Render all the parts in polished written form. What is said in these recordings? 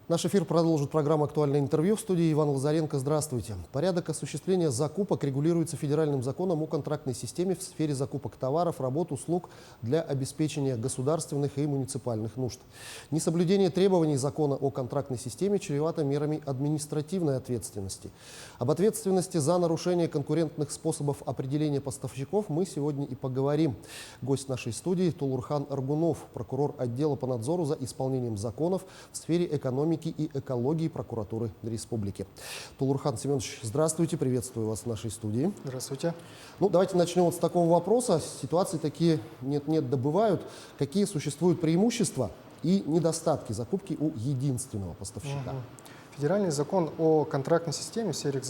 Наш эфир продолжит программа «Актуальное интервью». В студии Иван Лазаренко. Здравствуйте. Порядок осуществления закупок регулируется федеральным законом о контрактной системе в сфере закупок товаров, работ, услуг для обеспечения государственных и муниципальных нужд. Несоблюдение требований закона о контрактной системе чревато мерами административной ответственности. Об ответственности за нарушение конкурентных способов определения поставщиков мы сегодня и поговорим. Гость нашей студии Тулурхан Аргунов, прокурор отдела по надзору за исполнением законов в сфере экономики и экологии прокуратуры республики. Тулурхан Семенович, здравствуйте, приветствую вас в нашей студии. Здравствуйте. Ну, давайте начнем вот с такого вопроса. Ситуации такие нет-нет добывают. Какие существуют преимущества и недостатки закупки у единственного поставщика? Федеральный закон о контрактной системе в сфере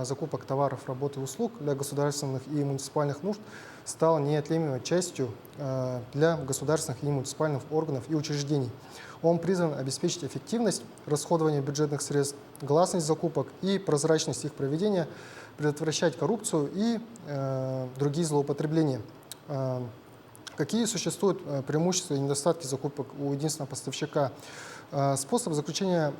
закупок товаров, работ и услуг для государственных и муниципальных нужд стал неотъемлемой частью для государственных и муниципальных органов и учреждений. Он призван обеспечить эффективность расходования бюджетных средств, гласность закупок и прозрачность их проведения, предотвращать коррупцию и другие злоупотребления. Какие существуют преимущества и недостатки закупок у единственного поставщика? Способ заключения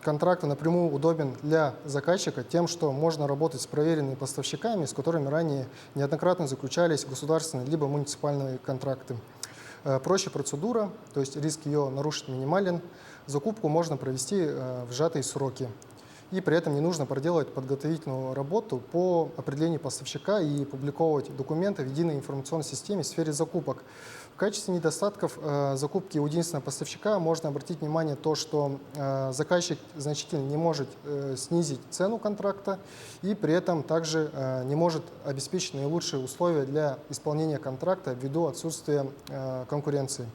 контракта напрямую удобен для заказчика тем, что можно работать с проверенными поставщиками, с которыми ранее неоднократно заключались государственные либо муниципальные контракты. Проще процедура, то есть риск ее нарушить минимален. Закупку можно провести в сжатые сроки. И при этом не нужно проделывать подготовительную работу по определению поставщика и публиковать документы в единой информационной системе в сфере закупок. В качестве недостатков закупки у единственного поставщика можно обратить внимание то, что заказчик значительно не может снизить цену контракта и при этом также не может обеспечить наилучшие условия для исполнения контракта ввиду отсутствия конкуренции.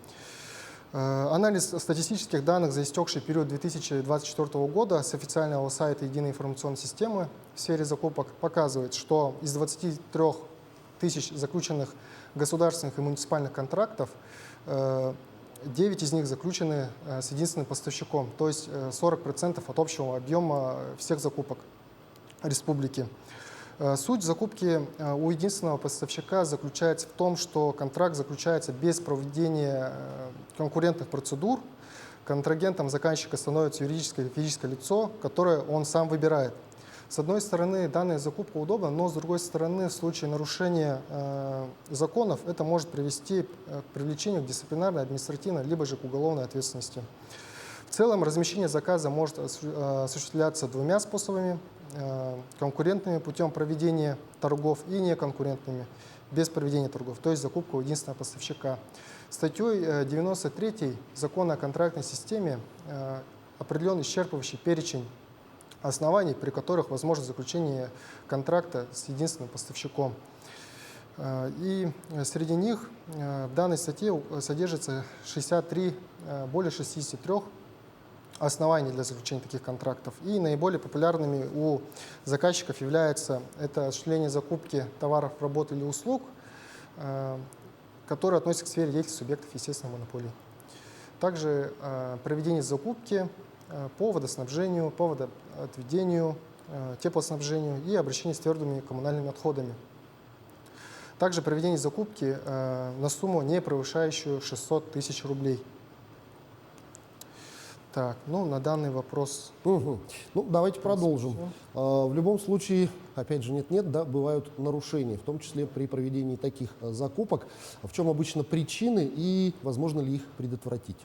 Анализ статистических данных за истекший период 2024 года с официального сайта Единой информационной системы в сфере закупок показывает, что из 23 тысяч заключенных государственных и муниципальных контрактов 9 из них заключены с единственным поставщиком, то есть 40% от общего объема всех закупок республики. Суть закупки у единственного поставщика заключается в том, что контракт заключается без проведения конкурентных процедур. Контрагентом заказчика становится юридическое или физическое лицо, которое он сам выбирает. С одной стороны, данная закупка удобна, но с другой стороны, в случае нарушения законов это может привести к привлечению к дисциплинарной, административной, либо же к уголовной ответственности. В целом, размещение заказа может осуществляться двумя способами: конкурентными путем проведения торгов и неконкурентными без проведения торгов, то есть закупка у единственного поставщика. Статьей 93 Закона о контрактной системе определен исчерпывающий перечень оснований, при которых возможно заключение контракта с единственным поставщиком. И среди них в данной статье содержится более 63 оснований для заключения таких контрактов. И наиболее популярными у заказчиков является это осуществление закупки товаров, работ или услуг, которые относятся к сфере деятельности субъектов естественной монополии. Также проведение закупки по водоснабжению, по водоотведению, теплоснабжению и обращение с твердыми коммунальными отходами. Также проведение закупки на сумму, не превышающую 600 тысяч рублей. Так, ну, на данный вопрос. Ну, давайте продолжим. В любом случае, опять же, нет-нет, да, бывают нарушения, в том числе при проведении таких закупок. В чем обычно причины и возможно ли их предотвратить?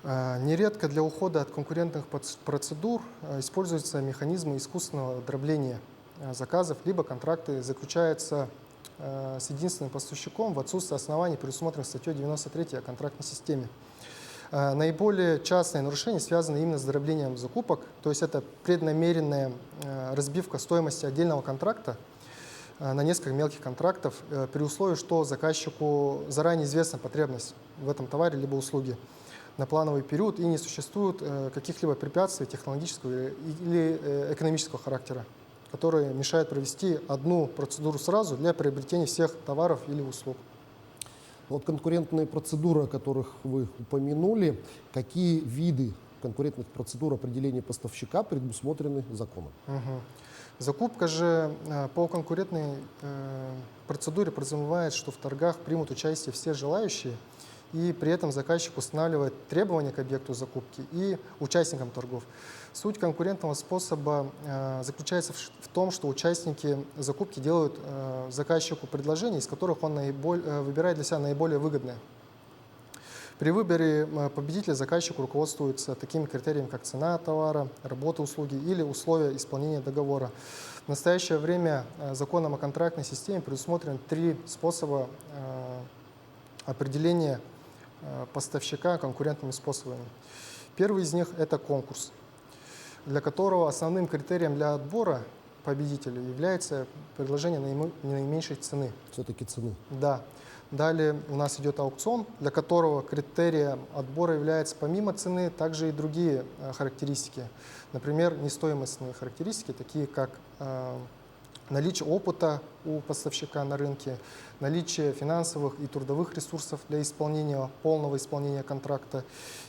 Нередко для ухода от конкурентных процедур используются механизмы искусственного дробления заказов, либо контракты заключаются с единственным поставщиком в отсутствие оснований, предусмотренных статьей 93 о контрактной системе. Наиболее частые нарушения связаны именно с дроблением закупок, то есть это преднамеренная разбивка стоимости отдельного контракта на несколько мелких контрактов при условии, что заказчику заранее известна потребность в этом товаре либо услуге на плановый период и не существует каких-либо препятствий технологического или экономического характера, которые мешают провести одну процедуру сразу для приобретения всех товаров или услуг. Вот конкурентные процедуры, о которых вы упомянули, какие виды конкурентных процедур определения поставщика предусмотрены законом? Закупка же по конкурентной процедуре подразумевает, что в торгах примут участие все желающие, и при этом заказчик устанавливает требования к объекту закупки и участникам торгов. Суть конкурентного способа заключается в том, что участники закупки делают заказчику предложения, из которых он выбирает для себя наиболее выгодное. При выборе победителя заказчик руководствуется такими критериями, как цена товара, работа услуги или условия исполнения договора. В настоящее время законом о контрактной системе предусмотрены 3 способа определения поставщика конкурентными способами. Первый из них – это конкурс, для которого основным критерием для отбора победителя является предложение наименьшей цены. Все-таки цены. Да. Далее у нас идет аукцион, для которого критерием отбора являются помимо цены также и другие характеристики. Например, нестоимостные характеристики, такие как наличие опыта у поставщика на рынке, наличие финансовых и трудовых ресурсов для полного исполнения контракта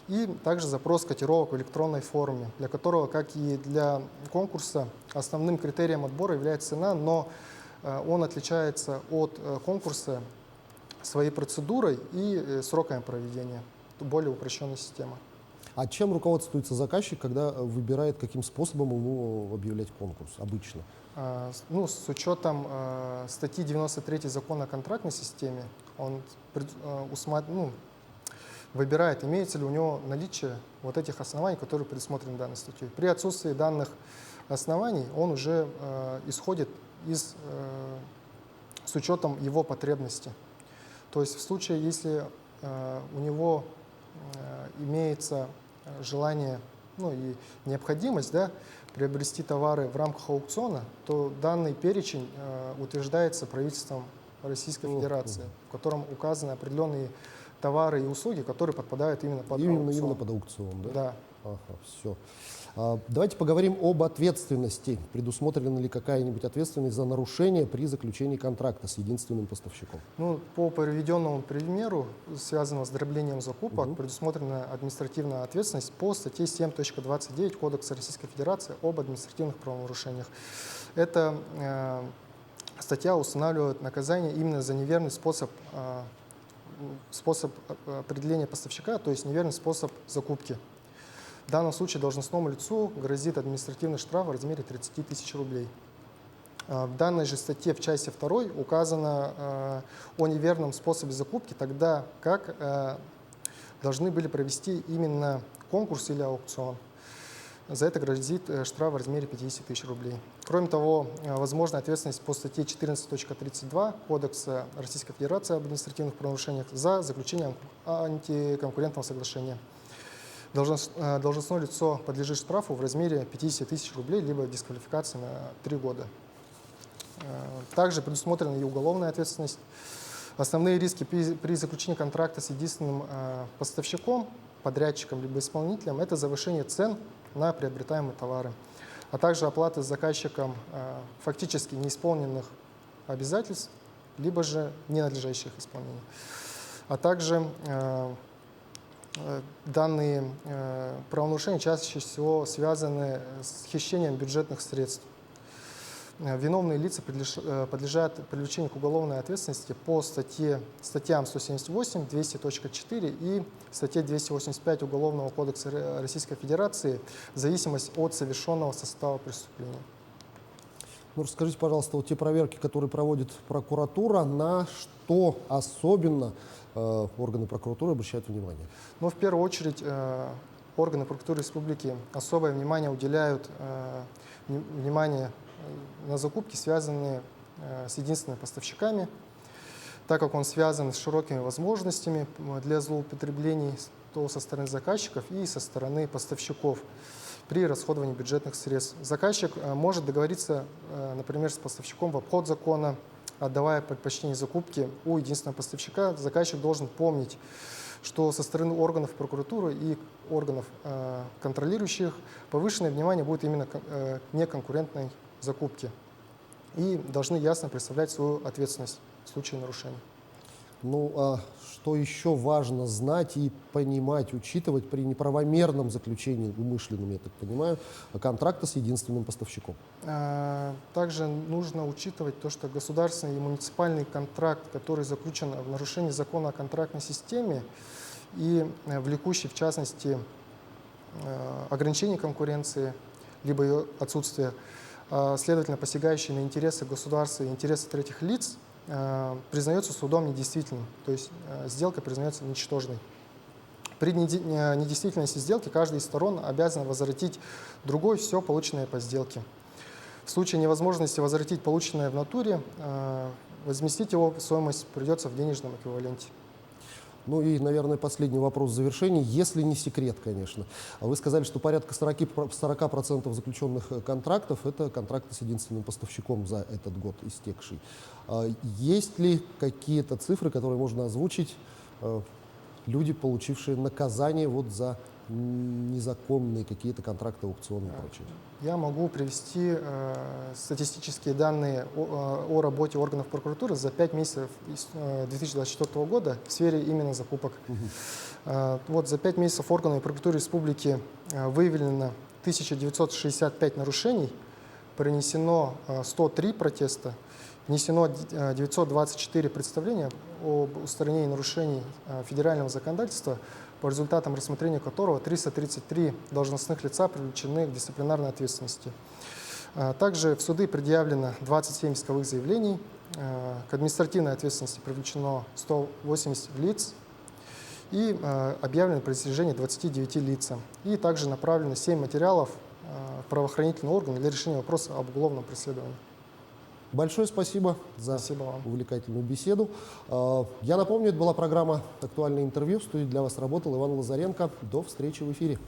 и также запрос котировок в электронной форме, для которого, как и для конкурса, основным критерием отбора является цена, но он отличается от конкурса своей процедурой и сроками проведения. Более упрощенная система. А чем руководствуется заказчик, когда выбирает, каким способом ему объявлять конкурс обычно? С учетом статьи 93 Закона о контрактной системе, он выбирает, имеется ли у него наличие вот этих оснований, которые предусмотрены данной статьей. При отсутствии данных оснований он уже исходит с учетом его потребности. То есть в случае, если у него имеется желание и необходимость приобрести товары в рамках аукциона, то данный перечень утверждается правительством Российской Федерации, в котором указаны определенные товары и услуги, которые подпадают именно под аукцион. Именно под аукцион, да? Да. Ага, все. Давайте поговорим об ответственности. Предусмотрена ли какая-нибудь ответственность за нарушение при заключении контракта с единственным поставщиком? По приведенному примеру, связанному с дроблением закупок, предусмотрена административная ответственность по статье 7.29 Кодекса Российской Федерации об административных правонарушениях. Эта статья устанавливает наказание именно за неверный способ определения поставщика, то есть неверный способ закупки. В данном случае должностному лицу грозит административный штраф в размере 30 тысяч рублей. В данной же статье в части 2 указано о неверном способе закупки, тогда как должны были провести именно конкурс или аукцион. За это грозит штраф в размере 50 тысяч рублей. Кроме того, возможна ответственность по статье 14.32 Кодекса Российской Федерации об административных правонарушениях за заключение антиконкурентного соглашения. Должностное лицо подлежит штрафу в размере 50 тысяч рублей, либо дисквалификации на 3 года. Также предусмотрена и уголовная ответственность. Основные риски при заключении контракта с единственным поставщиком, подрядчиком либо исполнителем – это завышение цен на приобретаемые товары, а также оплата с заказчиком фактически неисполненных обязательств, либо же ненадлежащих исполнению. А также данные правонарушения чаще всего связаны с хищением бюджетных средств. Виновные лица подлежат привлечению к уголовной ответственности по статьям 178, 200.4 и статье 285 Уголовного кодекса Российской Федерации в зависимости от совершенного состава преступления. Расскажите, пожалуйста, те проверки, которые проводит прокуратура, на что особенно органы прокуратуры обращают внимание? В первую очередь органы прокуратуры республики особое внимание уделяют на закупки, связанные с единственными поставщиками, так как он связан с широкими возможностями для злоупотреблений то со стороны заказчиков и со стороны поставщиков при расходовании бюджетных средств. Заказчик может договориться, например, с поставщиком в обход закона, отдавая предпочтение закупки у единственного поставщика. Заказчик должен помнить, что со стороны органов прокуратуры и органов контролирующих повышенное внимание будет именно к неконкурентной закупке и должны ясно представлять свою ответственность в случае нарушений. Ну, а что еще важно знать и понимать, учитывать при неправомерном заключении, умышленном, я так понимаю, контракта с единственным поставщиком? Также нужно учитывать то, что государственный и муниципальный контракт, который заключен в нарушении закона о контрактной системе и влекущий, в частности, ограничение конкуренции, либо ее отсутствие, следовательно, посягающий на интересы государства и интересы третьих лиц, признается судом недействительным, то есть сделка признается ничтожной. При недействительности сделки каждая из сторон обязана возвратить другой все полученное по сделке. В случае невозможности возвратить полученное в натуре, возместить его стоимость придется в денежном эквиваленте. Ну и, наверное, последний вопрос в завершении, если не секрет, конечно. Вы сказали, что порядка 40% заключенных контрактов – это контракты с единственным поставщиком за этот год истекший. Есть ли какие-то цифры, которые можно озвучить, люди, получившие наказание вот за незаконные какие-то контракты, аукционы и прочее? Я могу привести статистические данные о работе органов прокуратуры за 5 месяцев 2024 года в сфере именно закупок. Вот за 5 месяцев органами прокуратуры республики выявлено 1965 нарушений, принесено 103 протеста, внесено 924 представления об устранении нарушений федерального законодательства, по результатам рассмотрения которого 333 должностных лица привлечены к дисциплинарной ответственности. Также в суды предъявлено 27 исковых заявлений, к административной ответственности привлечено 180 лиц и объявлено пресечение 29 лицам. И также направлено 7 материалов в правоохранительные органы для решения вопроса об уголовном преследовании. Большое спасибо за увлекательную беседу. Я напомню, это была программа «Актуальное интервью». В студии для вас работал Иван Лазаренко. До встречи в эфире.